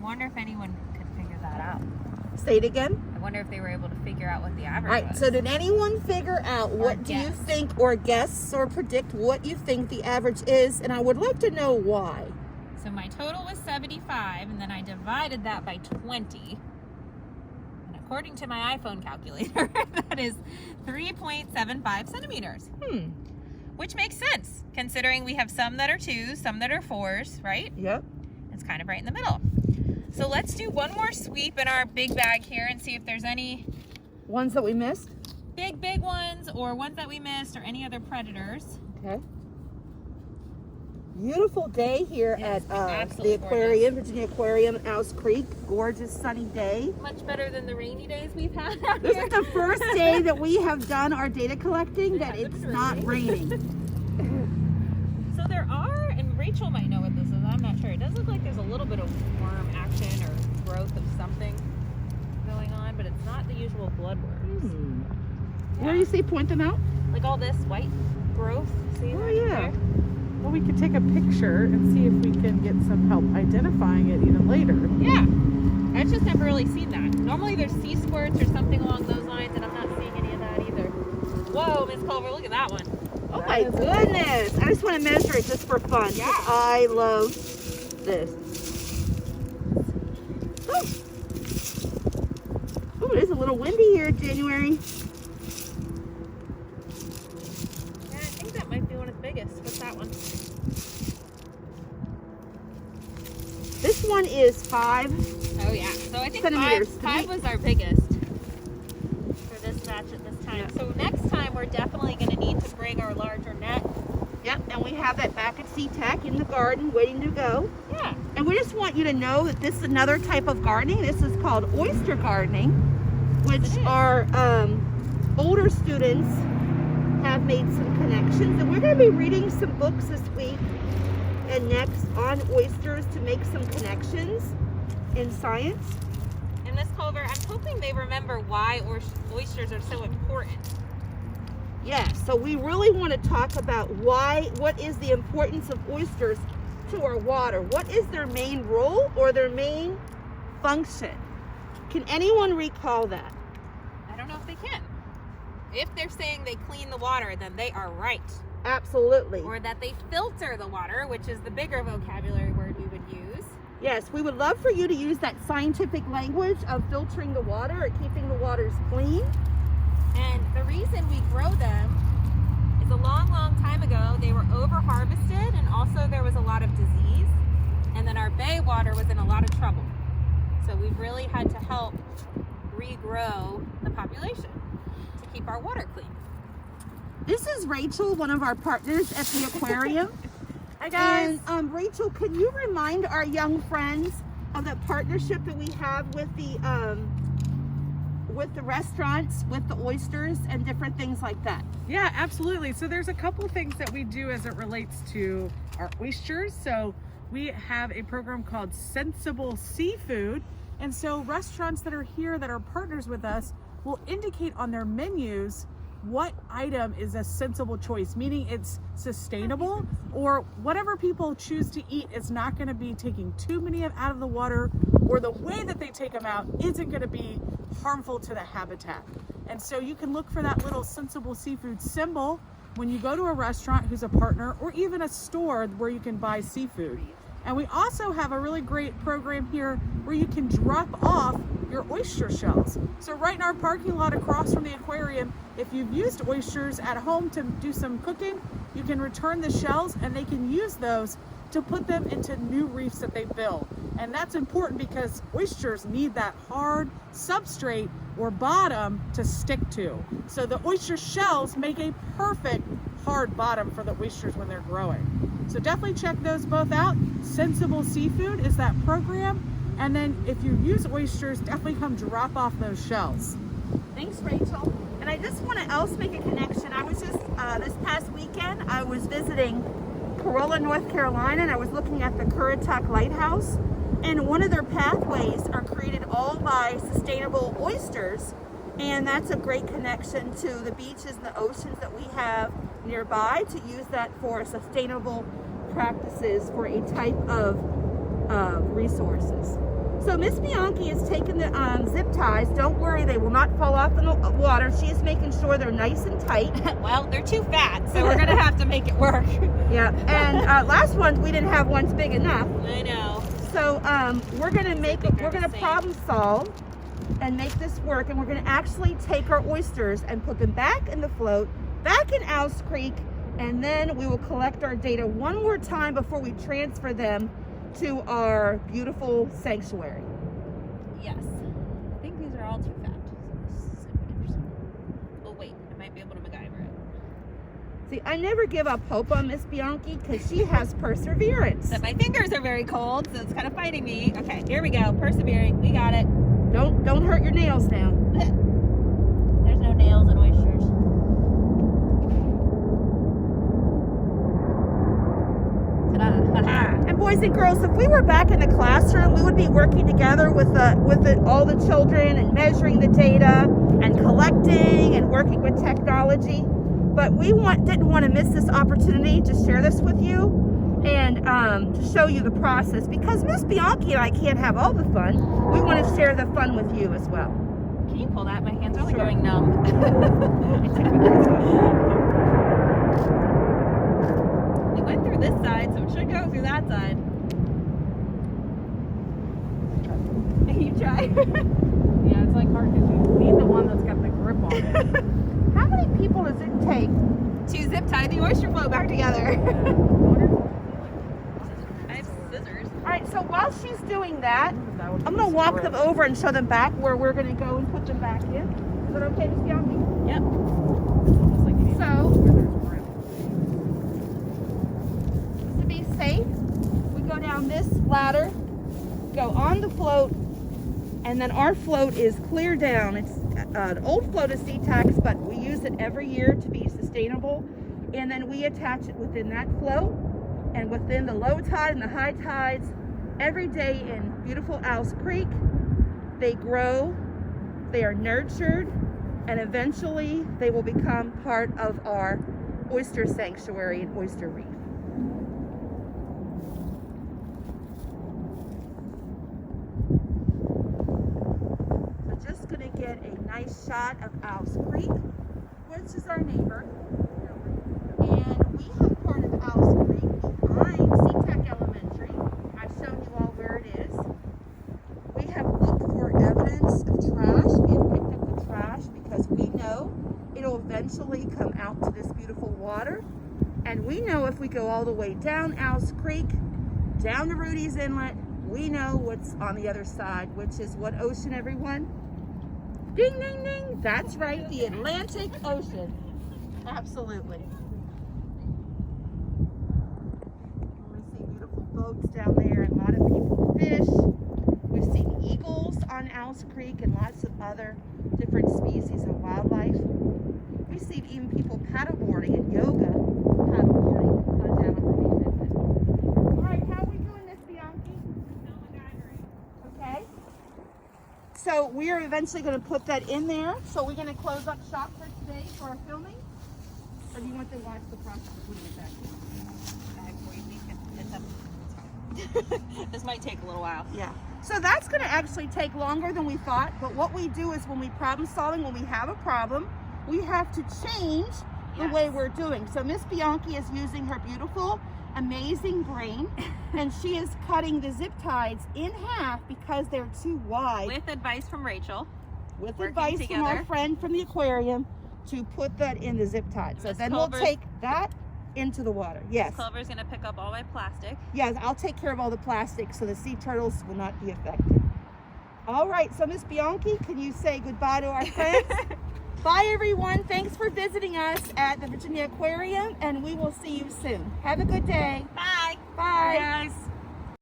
wonder if anyone could figure that out. Say it again. I wonder if they were able to figure out what the average All right, was. so did anyone figure out what do you guess. think, or guess or predict what you think the average is? And I would like to know why. So my total was 75, and then I divided that by 20. And according to my iPhone calculator, that is 3.75 centimeters. Which makes sense, considering we have some that are 2s, some that are 4s, right? Yep. It's kind of right in the middle. So let's do one more sweep in our big bag here and see if there's any Ones that we missed? big ones or ones that we missed or any other predators. Okay. Beautiful day here Yes, at absolutely the Aquarium, Virginia Aquarium, Ouse Creek. Gorgeous sunny day. Much better than the rainy days we've had out This here. is the first day that we have done our data collecting that hasn't it's been not raining. So there are, and Rachel might know what this is, I'm not sure. It does look like there's a little bit of worm action or growth of something going on, but it's not the usual bloodworms. Where do you see? Point them out. Like all this white growth, see? Oh, right yeah. there? Well, we could take a picture and see if we can get some help identifying it even later. Yeah. I've just never really seen that. Normally there's sea squirts or something along those lines, and I'm not seeing any of that either. Whoa, Miss Culver, look at that one. Oh my goodness. I just want to measure it just for fun. Yeah. I love this. Oh, it is a little windy here in January. Yeah, I think that might be one of the biggest. What's that one? This one is 5. Oh yeah. So I think Centimeters. five was our biggest for this batch at this time. Yeah. So next time we're definitely going to need to bring our larger net. Yep, and we have that back at SeaTac in the garden waiting to go. Yeah. And we just want you to know that this is another type of gardening. This is called oyster gardening, which our older students have made some connections. And we're going to be reading some books this week and next on oysters to make some connections in science. And Miss Culver, I'm hoping they remember why oysters are so important. Yeah, so we really want to talk about what is the importance of oysters to our water? What is their main role or their main function? Can anyone recall that? I don't know if they can. If they're saying they clean the water, then they are right. Absolutely. Or that they filter the water, which is the bigger vocabulary word we would use. Yes, we would love for you to use that scientific language of filtering the water or keeping the waters clean. And the reason we grow them is a long time ago, they were over harvested, and also there was a lot of disease. And then our bay water was in a lot of trouble. So we've really had to help regrow the population to keep our water clean. This is Rachel, one of our partners at the aquarium. Hi guys. And Rachel, can you remind our young friends of the partnership that we have with the restaurants, with the oysters and different things like that? Yeah, absolutely. So there's a couple things that we do as it relates to our oysters. So we have a program called Sensible Seafood. And so restaurants that are here that are partners with us will indicate on their menus what item is a sensible choice, meaning it's sustainable, or whatever people choose to eat is not going to be taking too many out of the water, or the way that they take them out isn't going to be harmful to the habitat. And so you can look for that little Sensible Seafood symbol when you go to a restaurant who's a partner, or even a store where you can buy seafood. And we also have a really great program here where you can drop off your oyster shells. So right in our parking lot across from the aquarium, if you've used oysters at home to do some cooking, you can return the shells and they can use those to put them into new reefs that they build. And that's important because oysters need that hard substrate or bottom to stick to. So the oyster shells make a perfect hard bottom for the oysters when they're growing. So definitely check those both out. Sensible Seafood is that program. And then if you use oysters, definitely come drop off those shells. Thanks, Rachel. And I just want to else make a connection. I was just, this past weekend, I was visiting Corolla, North Carolina, and I was looking at the Currituck Lighthouse. And one of their pathways are created all by sustainable oysters. And that's a great connection to the beaches and the oceans that we have nearby to use that for sustainable practices for a type of resources. So Miss Bianchi is taking the zip ties. Don't worry, they will not fall off in the water. She is making sure they're nice and tight. Well, they're too fat, so we're gonna have to make it work. Yeah, and last ones we didn't have ones big enough. I know. So we're gonna the same. problem solve and make this work, and we're gonna actually take our oysters and put them back in the float, back in Owls Creek, and then we will collect our data one more time before we transfer them to our beautiful sanctuary. Yes. I think these are all too fat. Oh wait, I might be able to MacGyver it. See, I never give up hope on Miss Bianchi because she has perseverance. But my fingers are very cold, so it's kind of fighting me. Okay, here we go. Persevering. We got it. Don't hurt your nails now. There's no nails in oysters. And boys and girls, if we were back in the classroom, we would be working together with all the children and measuring the data and collecting and working with technology. But we didn't want to miss this opportunity to share this with you and to show you the process, because Miss Bianchi and I can't have all the fun. We want to share the fun with you as well. Can you pull that? My hands are only going I numb. took my gloves off. It went through this side, so it should go through that side. You try? Yeah, it's like hard because you need the one that's got the grip on it. How many people does it take? To zip tie the oyster float back together. I have scissors. All right, so while she's doing that, I'm going to walk them over and show them back where we're going to go and put them back in. Is that okay, Miss Bianchi? Yep. So, to be safe, we go down this ladder, go on the float, and then our float is clear down. It's an old float of SeaTax, but we use it every year to be sustainable. And then we attach it within that float and within the low tide and the high tides every day in beautiful Owls Creek. They grow, they are nurtured, and eventually they will become part of our oyster sanctuary and oyster reef. So just gonna get a nice shot of Owls Creek, which is our neighbor. And we have part of Owls Creek behind SeaTac Elementary. I've shown you all where it is. We have looked for evidence of trash. We have picked up the trash because we know it'll eventually come out to this beautiful water. And we know if we go all the way down Owls Creek, down to Rudy's Inlet, we know what's on the other side, which is what ocean, everyone? Ding, ding, ding. That's right, the Atlantic Ocean. Absolutely. We see beautiful boats down there and a lot of people fish. We've seen eagles on Owls Creek and lots of other different species of wildlife. We've seen even people paddleboarding and yoga paddleboarding down at Rudy's Inlet. All right, how are we doing this, Bianchi? Okay. So we are eventually going to put that in there. So we're going to close up shop for today for our filming. Or do you want to watch the process of putting it back in? This might take a little while. Yeah. So that's going to actually take longer than we thought. But what we do is when we problem solving, when we have a problem, we have to change the way we're doing. So Miss Bianchi is using her beautiful, amazing brain, and she is cutting the zip ties in half because they're too wide. With advice from Rachel. With working advice together. from our friend from the aquarium to put that in the zip tie. So Miss then Culver's- we'll take that into the water. Yes. Culver's gonna pick up all my plastic. Yes, I'll take care of all the plastic so the sea turtles will not be affected. All right, so Miss Bianchi, can you say goodbye to our friends? Bye, everyone. Thanks for visiting us at the Virginia Aquarium, and we will see you soon. Have a good day. Bye. Bye. Hey guys.